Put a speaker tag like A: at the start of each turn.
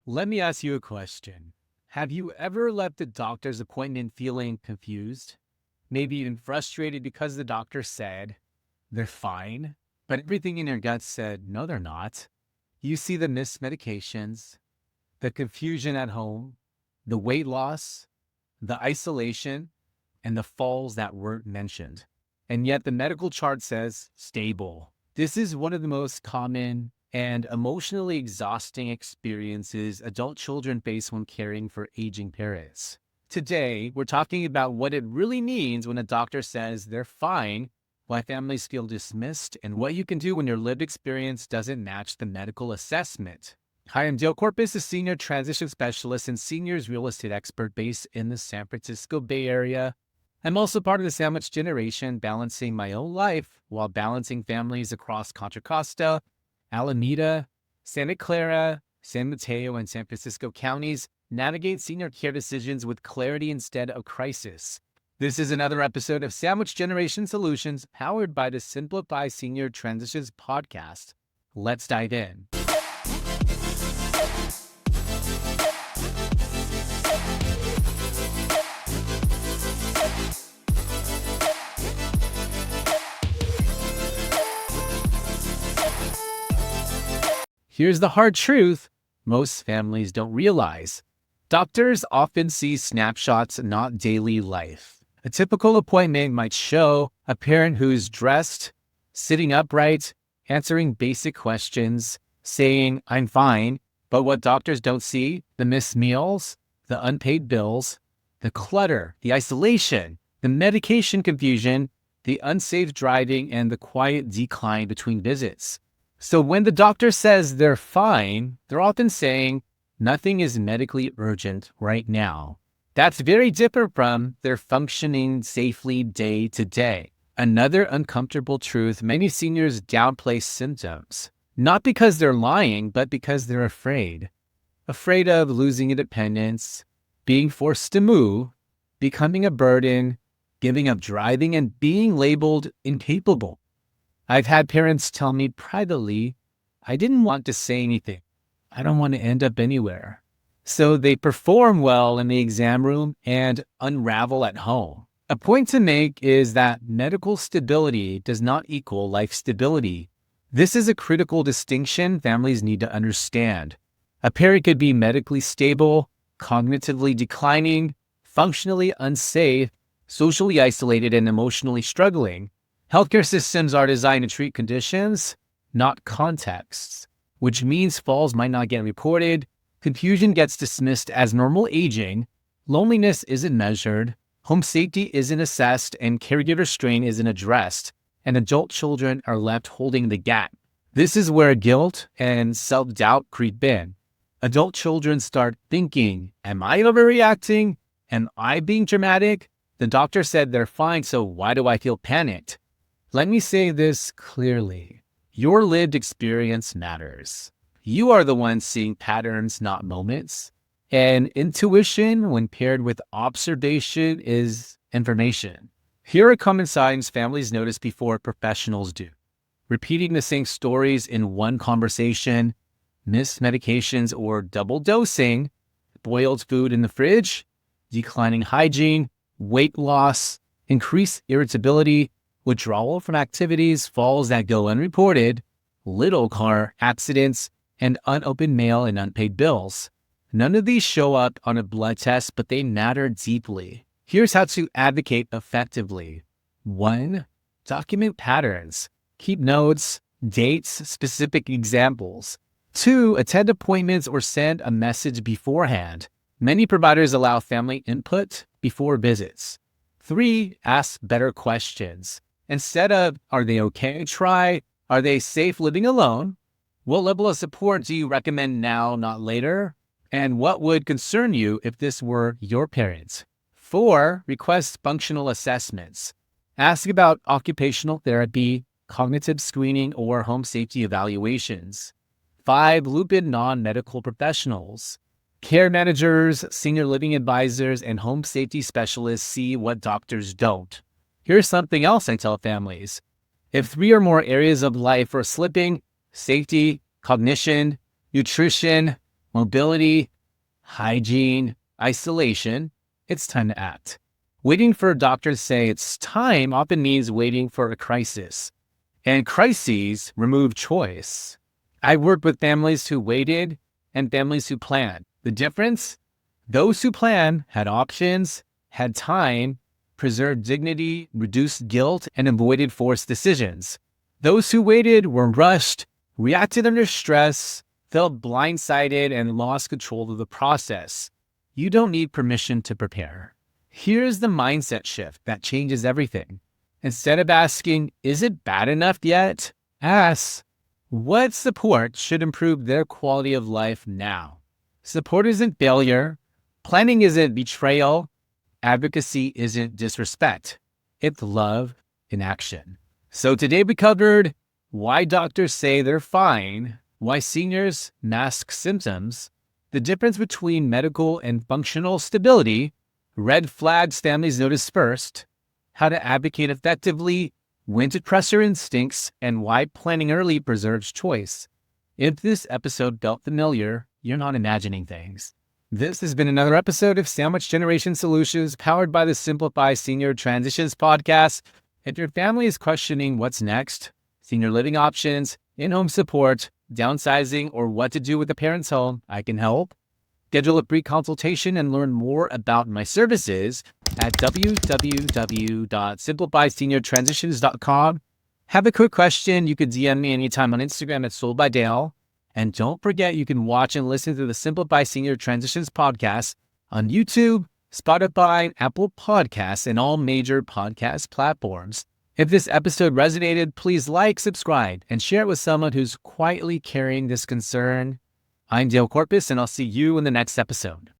A: Let me ask you a question. Have you ever left a doctor's appointment feeling confused? Maybe even frustrated because the doctor said they're fine, but everything in your gut said, no, they're not. You see the missed medications, the confusion at home, the weight loss, the isolation, and the falls that weren't mentioned. And yet the medical chart says stable. This is one of the most common and emotionally exhausting experiences adult children face when caring for aging parents. Today, we're talking about what it really means when a doctor says they're fine, why families feel dismissed, and what you can do when your lived experience doesn't match the medical assessment. Hi, I'm Corpus, a Senior Transition Specialist and Seniors Real Estate Expert based in the San Francisco Bay Area. I'm also part of the sandwich generation, balancing my own life while balancing families across Contra Costa, Alameda, Santa Clara, San Mateo, and San Francisco counties, navigate senior care decisions with clarity instead of crisis. This is another episode of Sandwich Generation Solutions, powered by the Simplify Senior Transitions podcast. Let's dive in. Here's the hard truth most families don't realize. Doctors often see snapshots, not daily life. A typical appointment might show a parent who's dressed, sitting upright, answering basic questions, saying, I'm fine. But what doctors don't see, the missed meals, the unpaid bills, the clutter, the isolation, the medication confusion, the unsafe driving, and the quiet decline between visits. So when the doctor says they're fine, they're often saying nothing is medically urgent right now. That's very different from they're functioning safely day to day. Another uncomfortable truth, many seniors downplay symptoms, not because they're lying, but because they're afraid. Afraid of losing independence, being forced to move, becoming a burden, giving up driving, and being labeled incapable. I've had parents tell me privately, I didn't want to say anything. I don't want to end up anywhere. So they perform well in the exam room and unravel at home. A point to make is that medical stability does not equal life stability. This is a critical distinction families need to understand. A parent could be medically stable, cognitively declining, functionally unsafe, socially isolated, and emotionally struggling. Healthcare systems are designed to treat conditions, not contexts, which means falls might not get reported, confusion gets dismissed as normal aging, loneliness isn't measured, home safety isn't assessed, and caregiver strain isn't addressed, and adult children are left holding the gap. This is where guilt and self-doubt creep in. Adult children start thinking, am I overreacting? Am I being dramatic? The doctor said they're fine, so why do I feel panicked? Let me say this clearly. Your lived experience matters. You are the one seeing patterns, not moments. And intuition, when paired with observation, is information. Here are common signs families notice before professionals do. Repeating the same stories in one conversation, missed medications or double dosing, boiled food in the fridge, declining hygiene, weight loss, increased irritability, withdrawal from activities, falls that go unreported, little car accidents, and unopened mail and unpaid bills. None of these show up on a blood test, but they matter deeply. Here's how to advocate effectively. 1. Document patterns. Keep notes, dates, specific examples. 2. Attend appointments or send a message beforehand. Many providers allow family input before visits. 3. Ask better questions. Instead of, are they okay? Try, are they safe living alone? What level of support do you recommend now, not later? And what would concern you if this were your parents? 4. Request functional assessments. Ask about occupational therapy, cognitive screening, or home safety evaluations. 5. Loop in non-medical professionals. Care managers, senior living advisors, and home safety specialists see what doctors don't. Here's something else I tell families. If 3 or more areas of life are slipping, safety, cognition, nutrition, mobility, hygiene, isolation, it's time to act. Waiting for a doctor to say it's time often means waiting for a crisis. And crises remove choice. I worked with families who waited and families who planned. The difference? Those who planned had options, had time, preserved dignity, reduced guilt, and avoided forced decisions. Those who waited were rushed, reacted under stress, felt blindsided, and lost control of the process. You don't need permission to prepare. Here's the mindset shift that changes everything. Instead of asking, is it bad enough yet? Ask, what support should improve their quality of life now? Support isn't failure. Planning isn't betrayal. Advocacy isn't disrespect. It's love in action. So today we covered why doctors say they're fine, why seniors mask symptoms, the difference between medical and functional stability, red flags families notice first, how to advocate effectively, when to trust your instincts, and why planning early preserves choice. If this episode felt familiar, you're not imagining things. This has been another episode of Sandwich Generation Solutions powered by the Simplify Senior Transitions podcast. If your family is questioning what's next, senior living options, in-home support, downsizing, or what to do with the parent's home, I can help. Schedule a free consultation and learn more about my services at www.simplifyseniortransitions.com. Have a quick question, you can DM me anytime on Instagram at soldbydale. And don't forget, you can watch and listen to the Simplify Senior Transitions podcast on YouTube, Spotify, Apple Podcasts, and all major podcast platforms. If this episode resonated, please like, subscribe, and share it with someone who's quietly carrying this concern. I'm Dale Corpus, and I'll see you in the next episode.